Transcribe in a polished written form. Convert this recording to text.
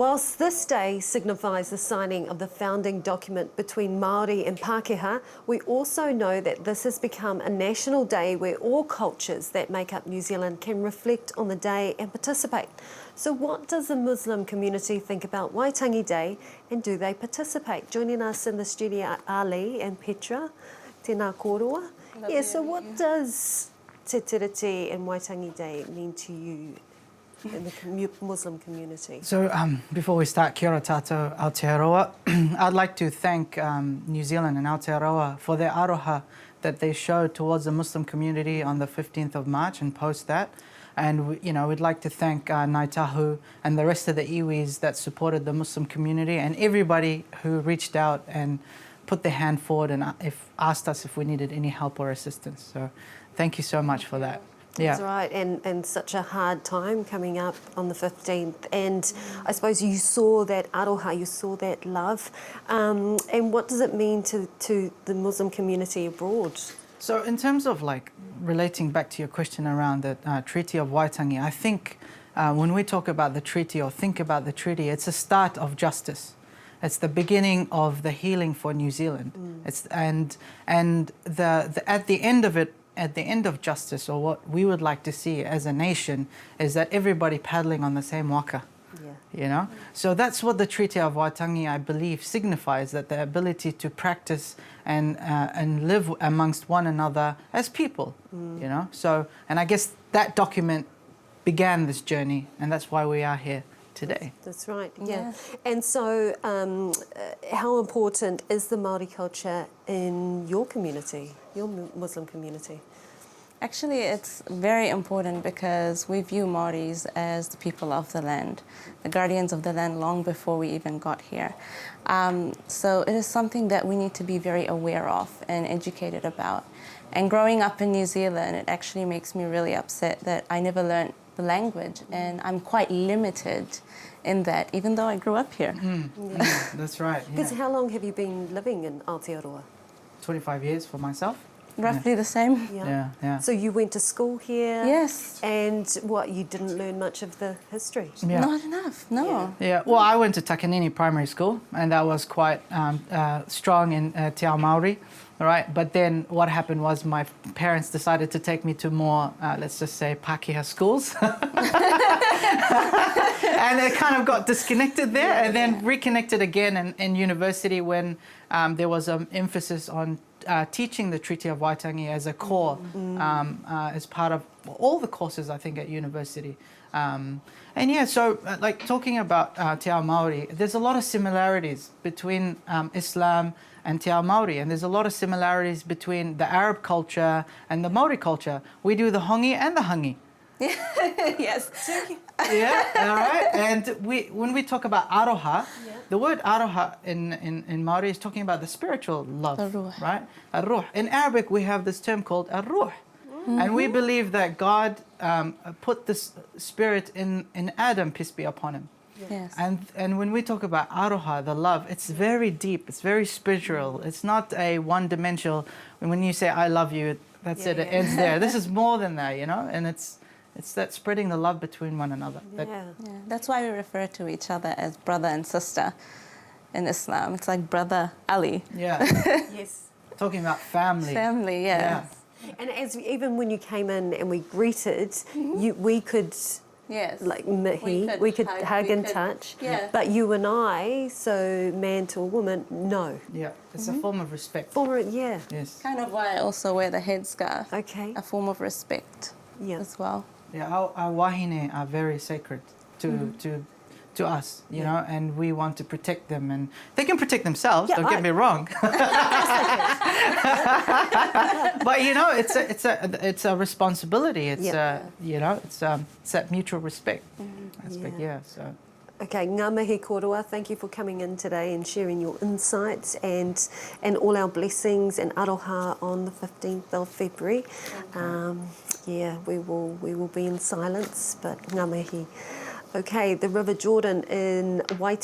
Whilst this day signifies the signing of the founding document between Maori and Pākehā, we also know that this has become a national day where all cultures that make up New Zealand can reflect on the day and participate. So what does the Muslim community think about Waitangi Day, and do they participate? Joining us in the studio are Ali and Petra. Tēnā kōrua. Yeah, so what does Te Tiriti and Waitangi Day mean to you in the Muslim community? So before we start, kia ora tātou Aotearoa. I'd like to thank New Zealand and Aotearoa for their aroha that they showed towards the Muslim community on the 15th of March and post that. And we'd like to thank Ngāi Tahu and the rest of the iwis that supported the Muslim community, and everybody who reached out and put their hand forward and asked us if we needed any help or assistance. So thank you so much for that. Yeah. That's right, and such a hard time coming up on the 15th. And I suppose you saw that aroha, you saw that love. And what does it mean to the Muslim community abroad? So in terms of like relating back to your question around the Treaty of Waitangi, I think when we talk about the treaty or think about the treaty, it's a start of justice. It's the beginning of the healing for New Zealand. And at the end of it, at the end of justice, or what we would like to see as a nation, is that everybody paddling on the same waka. Yeah. So that's what the Treaty of Waitangi, I believe, signifies, that the ability to practice and live amongst one another as people. So, and I guess that document began this journey, and that's why we are here today. That's right, yeah. And so how important is the Māori culture in your community, your Muslim community? Actually, it's very important because we view Māoris as the people of the land, the guardians of the land long before we even got here. So it is something that we need to be very aware of and educated about. And growing up in New Zealand, it actually makes me really upset that I never learned the language, and I'm quite limited in that, even though I grew up here. That's right. Because how long have you been living in Aotearoa? 25 years for myself. Roughly the same. Yeah. So you went to school here? Yes. And what, you didn't learn much of the history? Yeah. Not enough, no. Yeah, well, I went to Takanini Primary School, and that was quite strong in Te Ao Māori, right? But then what happened was my parents decided to take me to more, let's just say, Pākehā schools. And it kind of got disconnected there, and then reconnected again in university when there was an emphasis on teaching the Treaty of Waitangi as a core, as part of all the courses, I think, at university. And yeah, so like talking about Te Ao Māori, there's a lot of similarities between Islam and Te Ao Māori, and there's a lot of similarities between the Arab culture and the Māori culture. We do the hongi and the hangi. Yes. Yeah, all right. And when we talk about aroha, the word aroha in Māori is talking about the spiritual love, right? Arruh. In Arabic, we have this term called arruh. And we believe that God put this spirit in Adam, peace be upon him. Yes. And when we talk about aroha, the love, it's very deep, it's very spiritual. It's not a one-dimensional, when you say I love you, that's it, it ends there. This is more than that, and it's that spreading the love between one another. That's why we refer to each other as brother and sister in Islam. It's like brother Ali. Yeah. Yes. Talking about family. Family, yeah. And even when you came in and we greeted, we could... Yes. Like mihi, we could hug and touch. Yeah. But you and I, so man to a woman, no. Yeah, it's a form of respect. Yes. Kind of why I also wear the headscarf. Okay. A form of respect as well. Yeah, our wahine are very sacred to us, you know, and we want to protect them, and they can protect themselves. Don't get me wrong. But it's a responsibility. It's it's that mutual respect aspect. So. Okay, ngā mihi kōrua, thank you for coming in today and sharing your insights and all our blessings and aroha on the 15th of February. We will be in silence, but ngā mihi. Okay, the River Jordan in Waitangi.